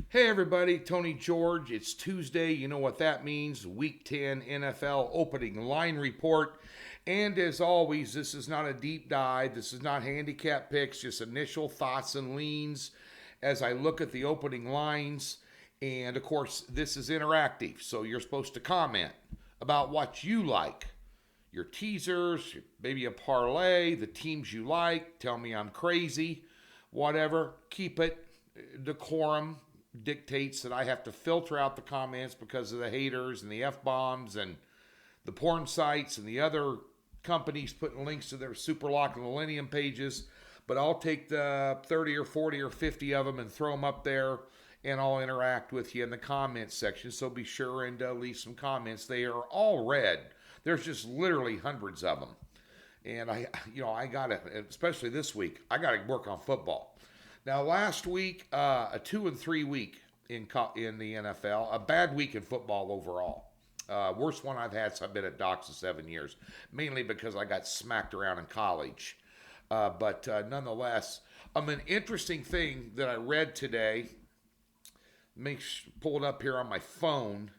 Hey everybody, Tony George. It's Tuesday. You know what that means. Week 10 NFL opening line report. And as always, this is not a deep dive. This is not handicap picks, just initial thoughts and leans as I look at the opening lines. And of course, this is interactive, so you're supposed to comment about what you like. Your teasers, maybe a parlay, the teams you like. Tell me I'm crazy, whatever. Keep it. Decorum dictates that I have to filter out the comments because of the haters and the F-bombs and the porn sites and the other companies putting links to their Superlock and Millennium pages. But I'll take the 30 or 40 or 50 of them and throw them up there, and I'll interact with you in the comments section. So be sure and leave some comments. They are all read. There's just literally hundreds of them. And I got to, especially this week, I got to work on football. Now, last week, a 2-3 week in the NFL, a bad week in football overall. Worst one I've had, so I've been at Docs for 7 years, mainly because I got smacked around in college. But nonetheless, an interesting thing that I read today, pull it up here on my phone,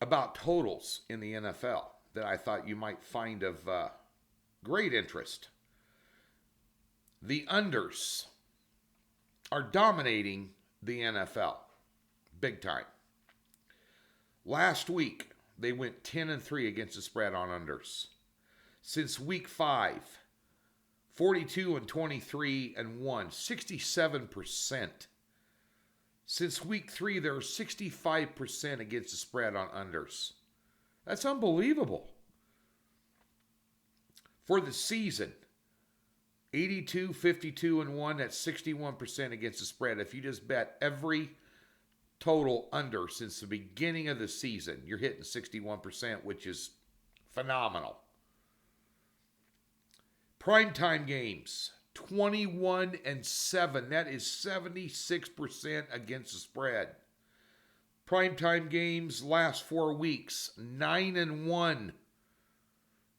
about totals in the NFL that I thought you might find of great interest. The unders are dominating the NFL big time. Last week, they went 10-3 against the spread on unders. Since week 5, 42-23-1, 67%. Since week 3, they're 65% against the spread on unders. That's unbelievable. For the season, 82-52-1, that's 61% against the spread. If you just bet every total under since the beginning of the season, you're hitting 61%, which is phenomenal. Primetime games, 21-7. That is 76% against the spread. Primetime games last 4 weeks, 9-1.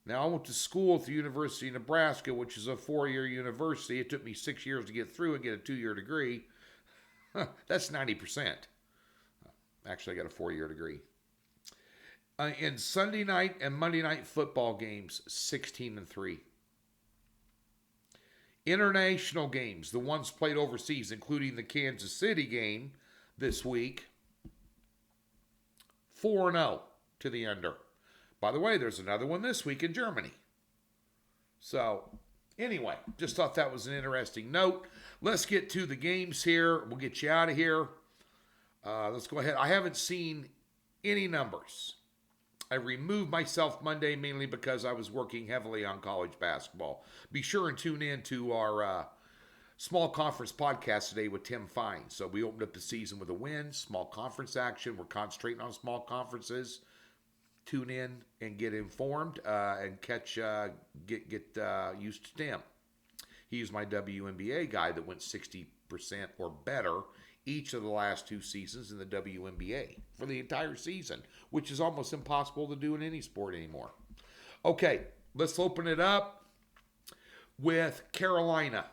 Now, I went to school at the University of Nebraska, which is a 4-year university. It took me 6 years to get through and get a 2-year degree. That's 90%. Actually, I got a 4-year degree. In Sunday night and Monday night football games, 16-3. International games, the ones played overseas, including the Kansas City game this week, 4-0 to the under. By the way, there's another one this week in Germany. So, anyway, just thought that was an interesting note. Let's get to the games here. We'll get you out of here. Let's go ahead. I haven't seen any numbers. I removed myself Monday mainly because I was working heavily on college basketball. Be sure and tune in to our small conference podcast today with Tim Fine. So we opened up the season with a win, small conference action. We're concentrating on small conferences. Tune in and get informed and get used to Tim. He's my WNBA guy that went 60% or better each of the last 2 seasons in the WNBA for the entire season, which is almost impossible to do in any sport anymore. Okay, let's open it up with Carolina,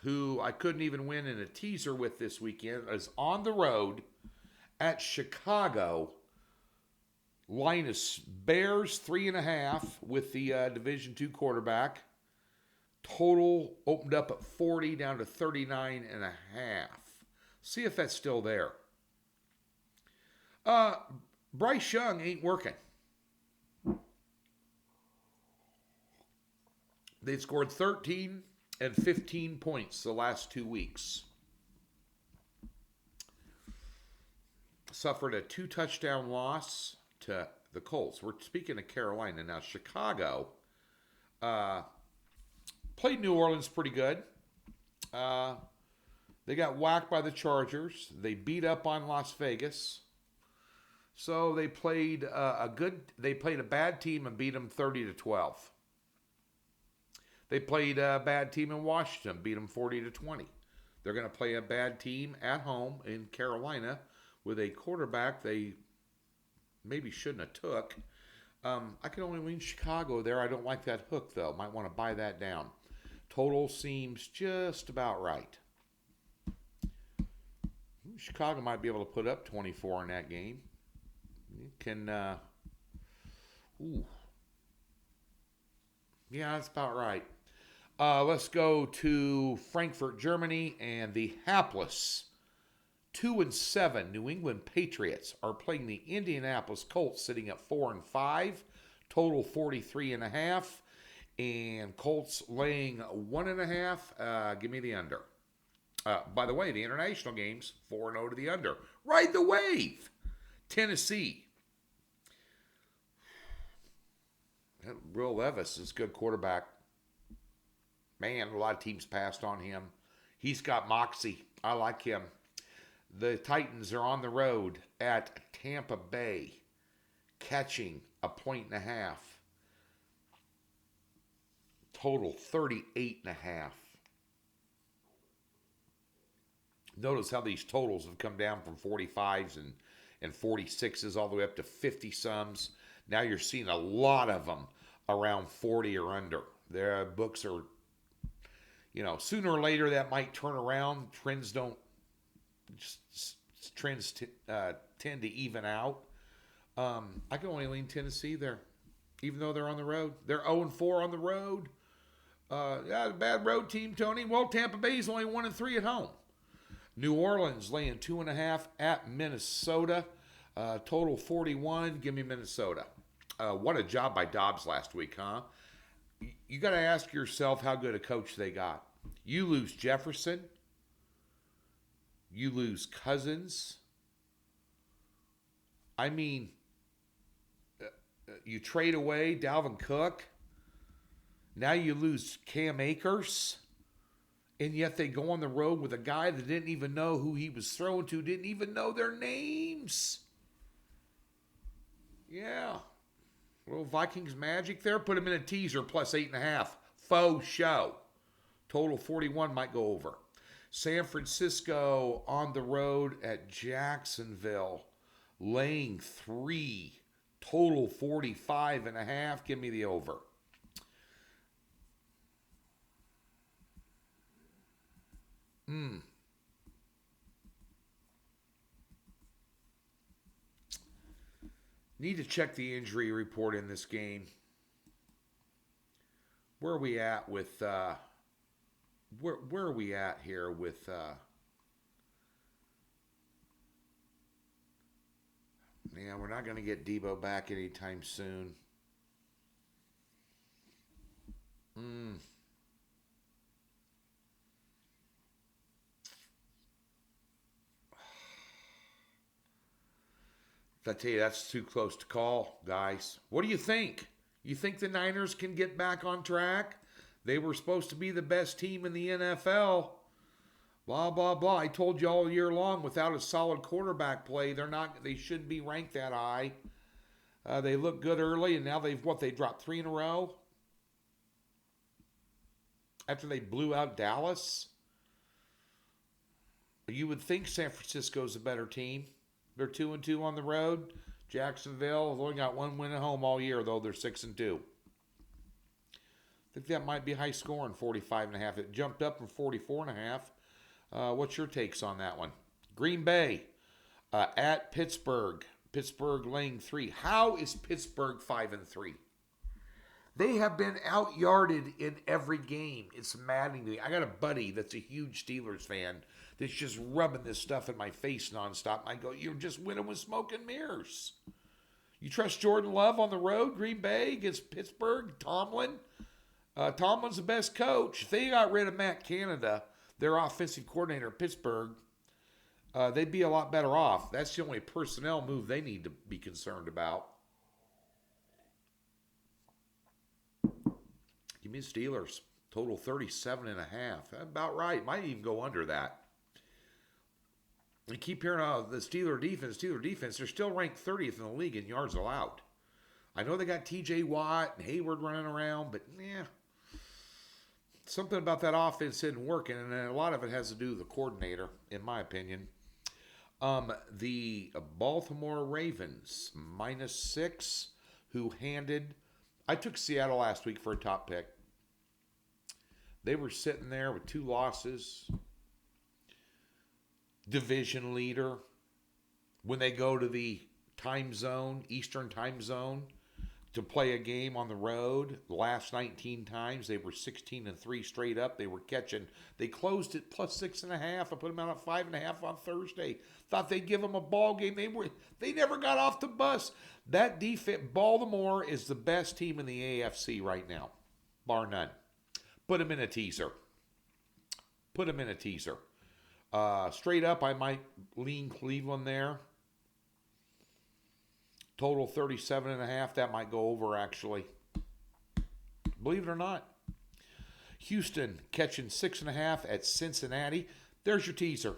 who I couldn't even win in a teaser with this weekend, is on the road at Chicago. Line is Bears 3.5 with the Division II quarterback. Total opened up at 40 down to 39.5. See if that's still there. Bryce Young ain't working. They scored 13 and 15 points the last 2 weeks. Suffered a 2-touchdown loss to the Colts. We're speaking of Carolina. Now, Chicago played New Orleans pretty good. They got whacked by the Chargers. They beat up on Las Vegas. So they played they played a bad team and beat them 30-12. They played a bad team in Washington, beat them 40-20. They're going to play a bad team at home in Carolina with a quarterback they maybe shouldn't have took. I can only lean Chicago there. I don't like that hook, though. Might want to buy that down. Total seems just about right. Chicago might be able to put up 24 in that game. You can, ooh. Yeah, that's about right. Let's go to Frankfurt, Germany, and the hapless 2-7 New England Patriots are playing the Indianapolis Colts, sitting at 4-5, total 43.5, and Colts laying 1.5. Give me the under. By the way, the international games 4-0 to the under. Ride the wave. Tennessee. Will Levis is a good quarterback. Man, a lot of teams passed on him. He's got moxie. I like him. The Titans are on the road at Tampa Bay, catching 1.5. Total 38.5. Notice how these totals have come down from 45s and 46s all the way up to 50-sums. Now you're seeing a lot of them around 40 or under. Their books are, sooner or later that might turn around. Trends tend to even out. I can only lean Tennessee there, even though they're on the road. They're 0-4 on the road. A bad road team, Tony. Well, Tampa Bay's only 1-3 at home. New Orleans laying 2.5 at Minnesota. Total 41. Give me Minnesota. What a job by Dobbs last week, huh? You got to ask yourself how good a coach they got. You lose Jefferson. You lose Cousins. I mean, you trade away Dalvin Cook. Now you lose Cam Akers. And yet they go on the road with a guy that didn't even know who he was throwing to, didn't even know their names. Yeah. Little Vikings magic there. Put him in a teaser plus 8.5. Faux show. Total 41 might go over. San Francisco on the road at Jacksonville. Laying 3. Total 45.5. Give me the over. Need to check the injury report in this game. Where are we at with where are we at here with yeah, we're not going to get Debo back anytime soon. I tell you, that's too close to call, guys. What do you think? You think the Niners can get back on track? They were supposed to be the best team in the NFL. Blah, blah, blah. I told you all year long, without a solid quarterback play, they shouldn't be ranked that high. They look good early, and now they dropped 3 in a row? After they blew out Dallas? You would think San Francisco's a better team. They're 2-2 on the road. Jacksonville has only got 1 win at home all year, though they're 6-2. I think that might be high scoring, 45.5. It jumped up from 44.5. What's your takes on that one? Green Bay at Pittsburgh. Pittsburgh laying 3. How is Pittsburgh 5-3? They have been out-yarded in every game. It's maddening to me. I got a buddy that's a huge Steelers fan that's just rubbing this stuff in my face nonstop. I go, you're just winning with smoke and mirrors. You trust Jordan Love on the road, Green Bay against Pittsburgh, Tomlin? Tomlin's the best coach. If they got rid of Matt Canada, their offensive coordinator at Pittsburgh, they'd be a lot better off. That's the only personnel move they need to be concerned about. Give me the Steelers. Total 37.5. That's about right. Might even go under that. You keep hearing the Steeler defense. They're still ranked 30th in the league in yards allowed. I know they got T.J. Watt and Hayward running around, but something about that offense isn't working, and a lot of it has to do with the coordinator, in my opinion. The Baltimore Ravens, -6, who handed... I took Seattle last week for a top pick. They were sitting there with 2 losses. division leader, when they go to the time zone, Eastern time zone, to play a game on the road, the last 19 times they were 16-3 straight up. They were catching. They closed at +6.5. I put them out at 5.5 on Thursday. Thought they'd give them a ball game. They never got off the bus. That defense, Baltimore is the best team in the AFC right now, bar none. Put them in a teaser. Put them in a teaser. Straight up, I might lean Cleveland there. Total 37.5. That might go over, actually. Believe it or not. Houston catching 6.5 at Cincinnati. There's your teaser.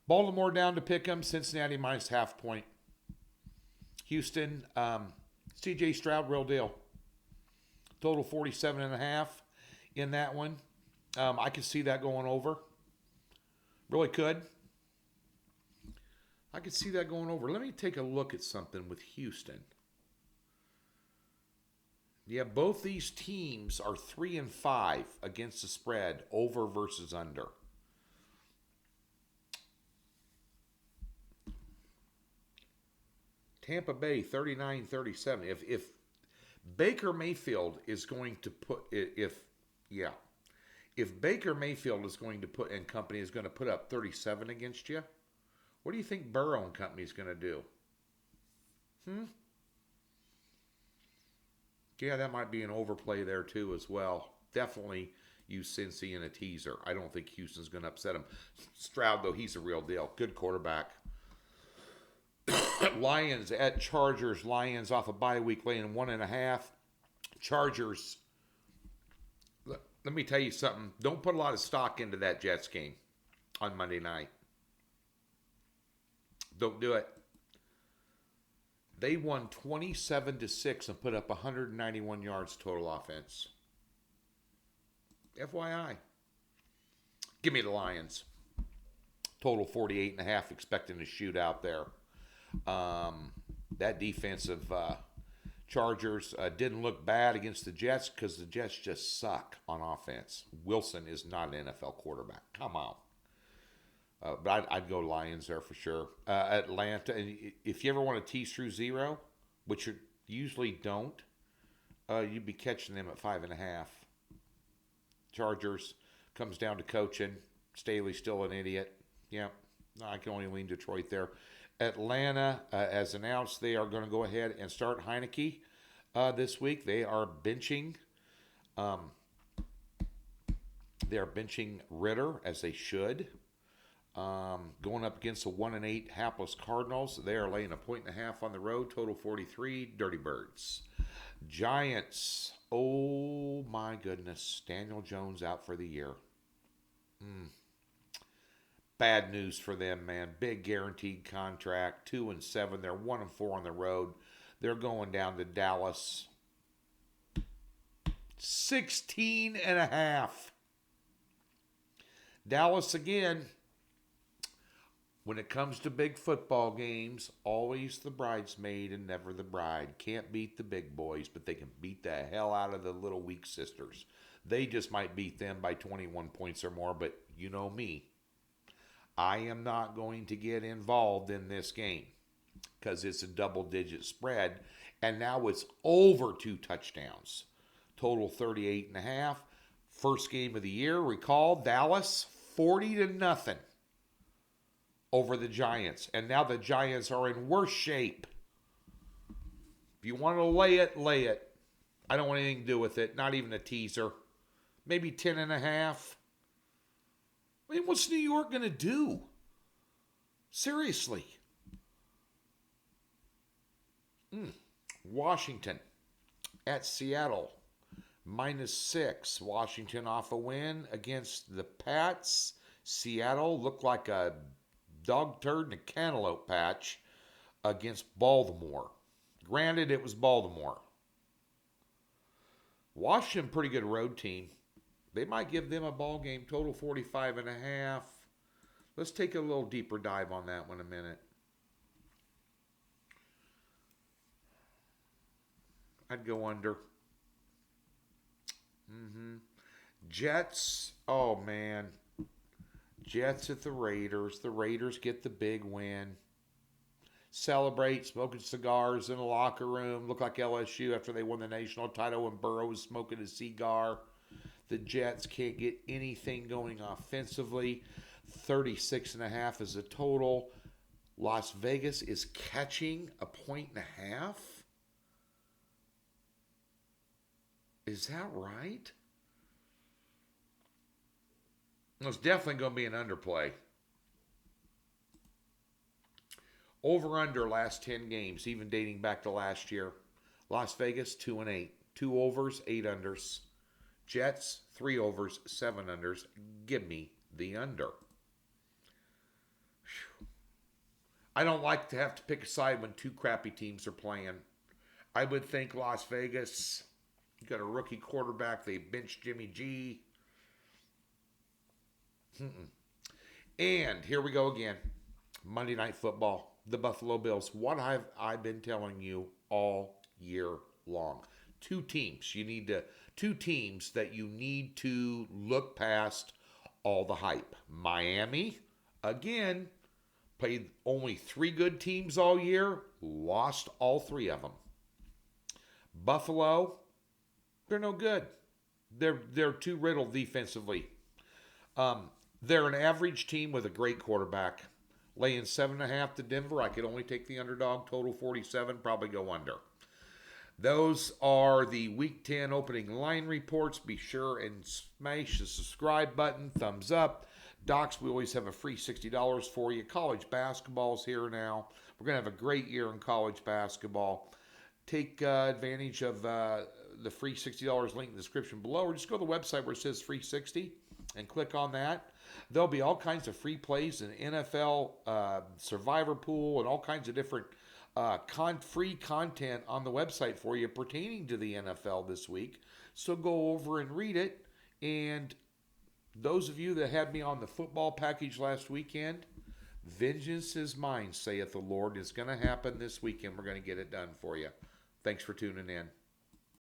Baltimore down to pick 'em. Cincinnati minus half point. Houston, C.J. Stroud, real deal. Total 47.5 in that one. I could see that going over. Really could. I could see that going over. Let me take a look at something with Houston. Yeah, both these teams are 3-5 against the spread, over versus under. Tampa Bay 39-37. If Baker Mayfield is going to put if Baker Mayfield is going to put and company is going to put up 37 against you, what do you think Burrow and company is going to do? Yeah, that might be an overplay there too as well. Definitely use Cincy in a teaser. I don't think Houston's going to upset him. Stroud, though, he's a real deal. Good quarterback. Lions at Chargers. Lions off a bye week laying 1.5. Chargers. Let me tell you something. Don't put a lot of stock into that Jets game on Monday night. Don't do it. They won 27-6 and put up 191 yards total offense. FYI. Give me the Lions. Total 48.5, expecting a shootout there. That defensive Chargers didn't look bad against the Jets because the Jets just suck on offense. Wilson is not an NFL quarterback. Come on. But I'd go Lions there for sure. Atlanta, and if you ever want to tease through 0, which you usually don't, you'd be catching them at 5.5. Chargers comes down to coaching. Staley's still an idiot. Yeah, I can only lean Detroit there. Atlanta, as announced, they are going to go ahead and start Heineke this week. They are benching. They are benching Ritter, as they should. Going up against the 1-8 hapless Cardinals. They are laying 1.5 on the road. Total 43. Dirty Birds. Giants. Oh my goodness. Daniel Jones out for the year. Bad news for them, man. Big guaranteed contract. 2-7. They're 1-4 on the road. They're going down to Dallas. 16.5. Dallas again. When it comes to big football games, always the bridesmaid and never the bride. Can't beat the big boys, but they can beat the hell out of the little weak sisters. They just might beat them by 21 points or more, but you know me. I am not going to get involved in this game because it's a double-digit spread, and now it's over 2 touchdowns. Total 38.5. First game of the year, recall, Dallas 40-0. Over the Giants. And now the Giants are in worse shape. If you want to lay it, lay it. I don't want anything to do with it. Not even a teaser. Maybe 10.5. I mean, what's New York going to do? Seriously. Washington at Seattle. -6. Washington off a win against the Pats. Seattle looked like a dog turd in a cantaloupe patch against Baltimore. Granted, it was Baltimore. Washington, pretty good road team. They might give them a ball game. Total 45.5. Let's take a little deeper dive on that one in a minute. I'd go under. Jets. Oh, man. Jets at the Raiders. The Raiders get the big win. Celebrate, smoking cigars in the locker room. Look like LSU after they won the national title and Burrow was smoking a cigar. The Jets can't get anything going offensively. 36.5 is the total. Las Vegas is catching a 1.5. Is that right? It's definitely going to be an underplay. Over under last 10 games, even dating back to last year. Las Vegas 2-8. 2 overs, 8 unders. Jets 3 overs, 7 unders. Give me the under. Whew. I don't like to have to pick a side when 2 crappy teams are playing. I would think Las Vegas, you got a rookie quarterback. They benched Jimmy G. And here we go again. Monday Night Football. The Buffalo Bills. What have I been telling you all year long? 2 teams. Two teams that you need to look past all the hype. Miami, again, played only 3 good teams all year. Lost all 3 of them. Buffalo, they're no good. They're too riddled defensively. They're an average team with a great quarterback. Laying 7.5 to Denver. I could only take the underdog. Total 47. Probably go under. Those are the Week 10 opening line reports. Be sure and smash the subscribe button. Thumbs up. Docs, we always have a free $60 for you. College basketball's here now. We're going to have a great year in college basketball. Take advantage of the free $60 link in the description below. Or just go to the website where it says free 60 and click on that. There'll be all kinds of free plays in NFL Survivor Pool and all kinds of different free content on the website for you pertaining to the NFL this week. So go over and read it. And those of you that had me on the football package last weekend, vengeance is mine, saith the Lord. It's going to happen this weekend. We're going to get it done for you. Thanks for tuning in.